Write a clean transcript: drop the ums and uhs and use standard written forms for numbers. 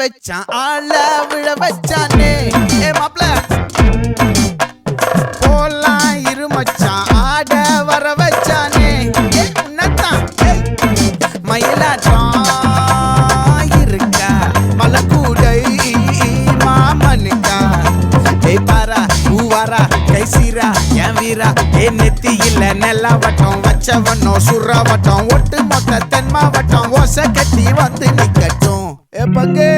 வச்சான் ஆள விழ வச்சானே மாப்ள போலாம் இருமச்சான் ஆட வர வச்சானே உன்னத்தான் மயிலாட்டம் இருக்கா மலக்கூடை மாமனுக்கா பாரா பூவாரா கைசீரா என் வீரா நெத்தி இல்ல நெல்லா வட்டம் வச்சவனோ சுறா வட்டம் ஒட்டு மொத்த தென் மாவட்டம் ஓசை கட்டி வந்து நிக்கட்டும் பங்கே